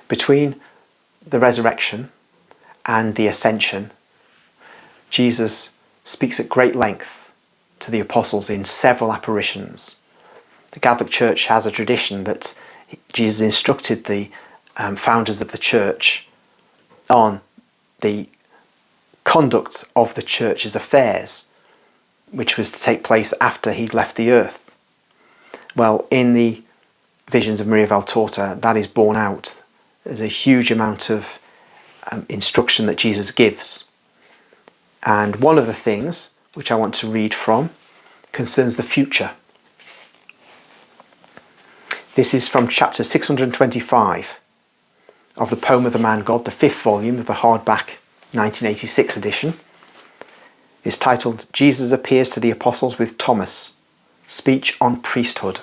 Between the resurrection and the ascension, Jesus speaks at great length to the apostles in several apparitions. The Catholic Church has a tradition that Jesus instructed the founders of the church on the conduct of the church's affairs, which was to take place after he'd left the earth. Well, in the visions of Maria Valtorta, that is borne out. There's a huge amount of instruction that Jesus gives. And one of the things which I want to read from concerns the future. This is from chapter 625 of the Poem of the Man God, the 5th volume of the hardback 1986 edition. It's titled Jesus Appears to the Apostles with Thomas, Speech on Priesthood.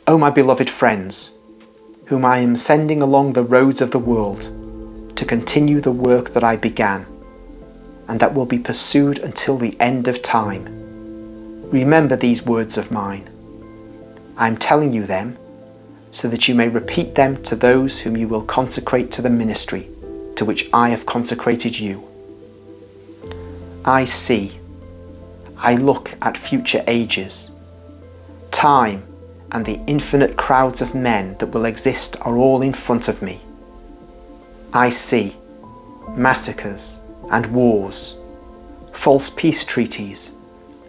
O my beloved friends, whom I am sending along the roads of the world to continue the work that I began, and that will be pursued until the end of time. Remember these words of mine. I am telling you them so that you may repeat them to those whom you will consecrate to the ministry to which I have consecrated you. I see, I look at future ages. Time and the infinite crowds of men that will exist are all in front of me. I see massacres and wars, false peace treaties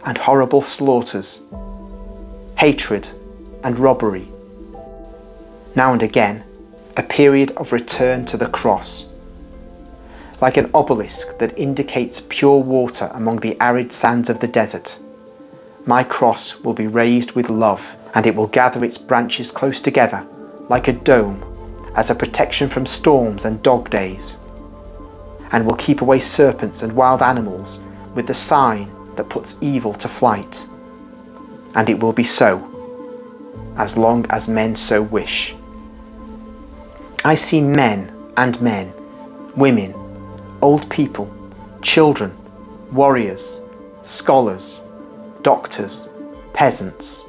and horrible slaughters, hatred and robbery. Now and again, a period of return to the cross. Like an obelisk that indicates pure water among the arid sands of the desert, my cross will be raised with love, and it will gather its branches close together like a dome as a protection from storms and dog days, and will keep away serpents and wild animals with the sign that puts evil to flight. And it will be so, as long as men so wish. I see men and men, women, old people, children, warriors, scholars, doctors, peasants.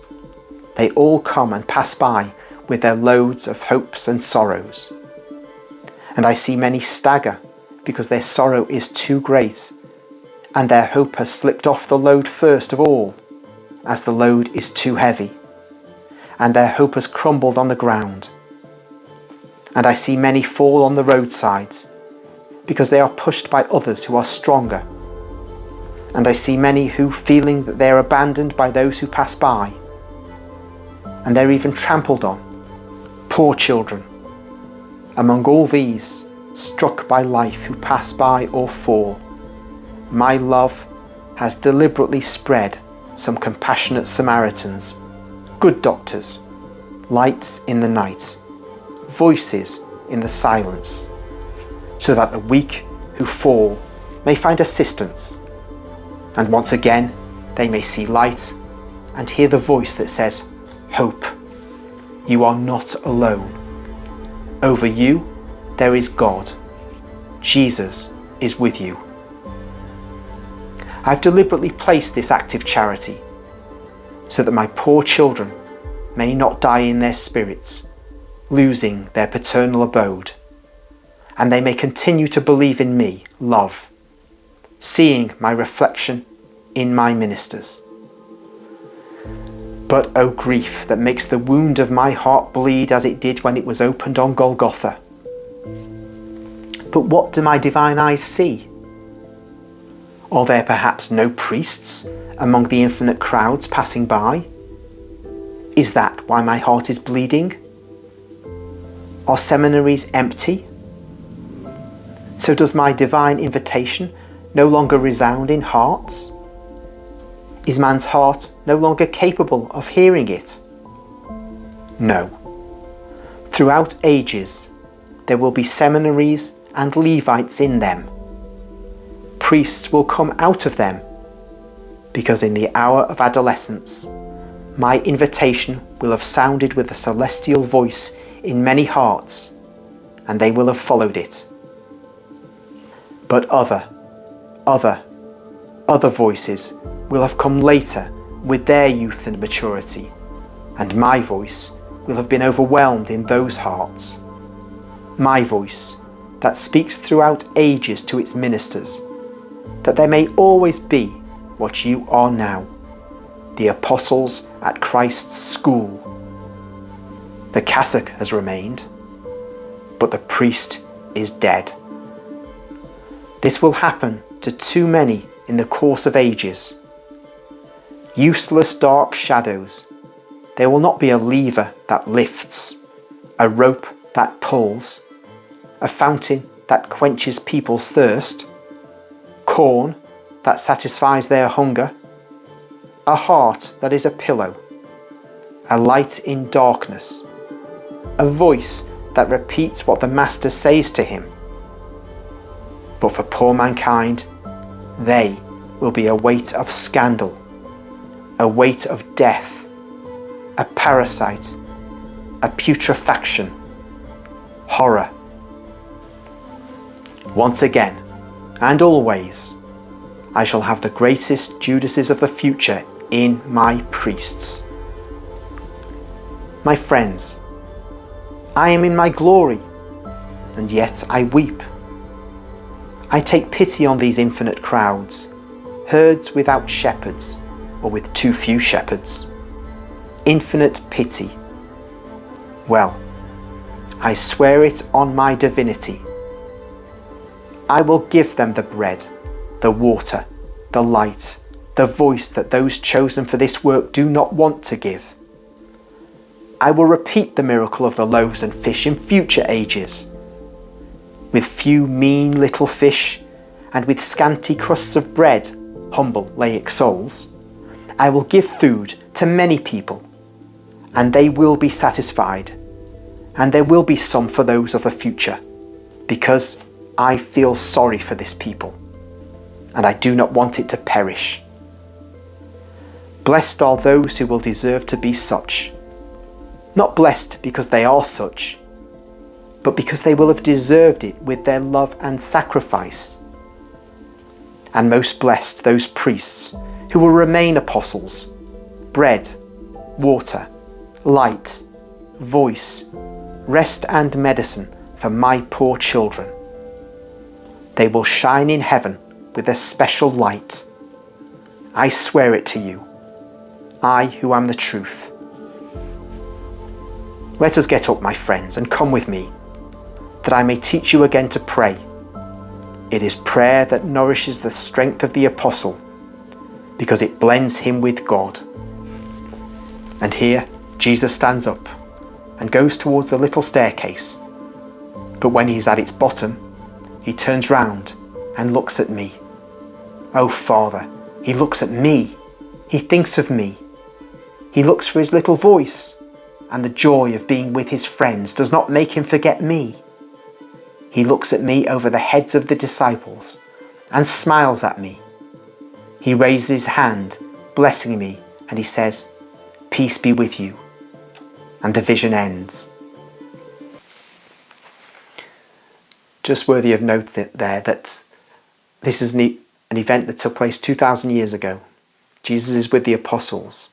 They all come and pass by with their loads of hopes and sorrows. And I see many stagger because their sorrow is too great, and their hope has slipped off the load first of all, as the load is too heavy, and their hope has crumbled on the ground. And I see many fall on the roadsides because they are pushed by others who are stronger. And I see many who, feeling that they are abandoned by those who pass by, and they're even trampled on, poor children, among all these, struck by life who pass by or fall, my love has deliberately spread some compassionate Samaritans, good doctors, lights in the night, voices in the silence, so that the weak who fall may find assistance, and once again they may see light and hear the voice that says, hope, you are not alone. Over you there is God. Jesus is with you. I've deliberately placed this active charity so that my poor children may not die in their spirits, losing their paternal abode, and they may continue to believe in me, love, seeing my reflection in my ministers. But, O grief that makes the wound of my heart bleed as it did when it was opened on Golgotha. But what do my divine eyes see? Are there perhaps no priests among the infinite crowds passing by? Is that why my heart is bleeding? Are seminaries empty? So does my divine invitation no longer resound in hearts? Is man's heart no longer capable of hearing it? No. Throughout ages, there will be seminaries and Levites in them. Priests will come out of them, because in the hour of adolescence, my invitation will have sounded with a celestial voice in many hearts, and they will have followed it. But other voices will have come later with their youth and maturity, and my voice will have been overwhelmed in those hearts. My voice, that speaks throughout ages to its ministers, that there may always be what you are now, the apostles at Christ's school. The cassock has remained, but the priest is dead. This will happen to too many in the course of ages. Useless dark shadows. There will not be a lever that lifts, a rope that pulls, a fountain that quenches people's thirst, corn that satisfies their hunger, a heart that is a pillow, a light in darkness, a voice that repeats what the Master says to him. But for poor mankind, they will be a weight of scandal, a weight of death, a parasite, a putrefaction, horror. Once again, and always, I shall have the greatest Judases of the future in my priests. My friends, I am in my glory, and yet I weep. I take pity on these infinite crowds, herds without shepherds, or with too few shepherds. Infinite pity. Well, I swear it on my divinity. I will give them the bread, the water, the light, the voice that those chosen for this work do not want to give. I will repeat the miracle of the loaves and fish in future ages. With few mean little fish, and with scanty crusts of bread, humble laic souls, I will give food to many people, and they will be satisfied, and there will be some for those of the future, because I feel sorry for this people, and I do not want it to perish. Blessed are those who will deserve to be such, not blessed because they are such, but because they will have deserved it with their love and sacrifice. And most blessed those priests who will remain apostles, bread, water, light, voice, rest and medicine for my poor children. They will shine in heaven with a special light. I swear it to you, I who am the truth. Let us get up, my friends, and come with me, that I may teach you again to pray. It is prayer that nourishes the strength of the apostle, because it blends him with God. And here Jesus stands up and goes towards the little staircase. But when he is at its bottom, he turns round and looks at me. Oh, Father, he looks at me. He thinks of me. He looks for his little voice, and the joy of being with his friends does not make him forget me. He looks at me over the heads of the disciples and smiles at me. He raises his hand, blessing me, and he says, "Peace be with you." And the vision ends. Just worthy of note there that this is an event that took place 2,000 years ago. Jesus is with the apostles.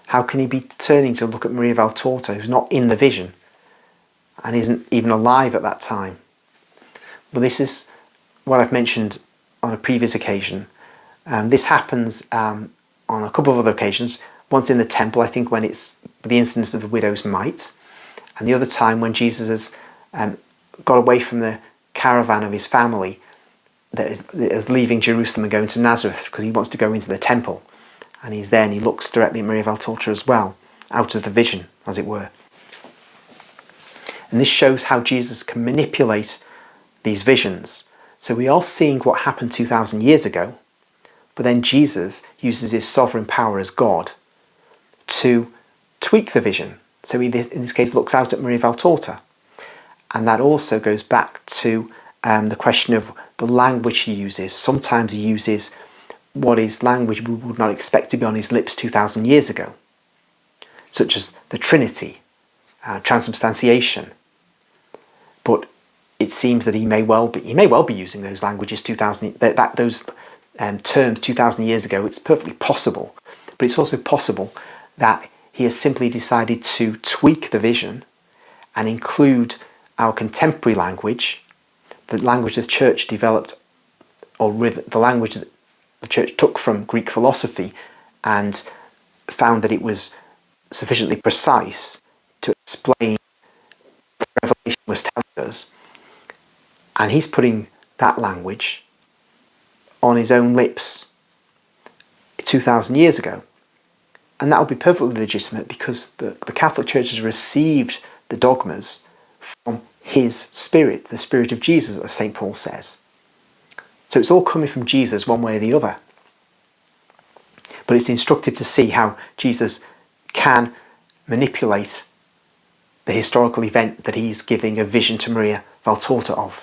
How can he be turning to look at Maria Valtorta, who's not in the vision and isn't even alive at that time? Well, this is what I've mentioned on a previous occasion. This happens on a couple of other occasions. Once in the temple, I think, when it's the incident of the widow's mite, and the other time when Jesus has got away from the caravan of his family that is leaving Jerusalem and going to Nazareth because he wants to go into the temple. And he's there and he looks directly at Maria Valtorta as well, out of the vision, as it were. And this shows how Jesus can manipulate these visions. So we are seeing what happened 2,000 years ago, but then Jesus uses his sovereign power as God to tweak the vision. So he, in this case, looks out at Maria Valtorta. And that also goes back to the question of the language he uses. Sometimes he uses what is language we would not expect to be on his lips 2,000 years ago, such as the Trinity, transubstantiation. But it seems that he may well be using those languages those terms 2,000 years ago. It's perfectly possible, but it's also possible that he has simply decided to tweak the vision and include our contemporary language, the language the church developed, or the language that the church took from Greek philosophy, and found that it was sufficiently precise to explain what Revelation was telling us. And he's putting that language on his own lips 2,000 years ago. And that would be perfectly legitimate because the Catholic Church has received the dogmas from his Spirit, the Spirit of Jesus, as St. Paul says. So it's all coming from Jesus one way or the other. But it's instructive to see how Jesus can manipulate the historical event that he's giving a vision to Maria Valtorta of.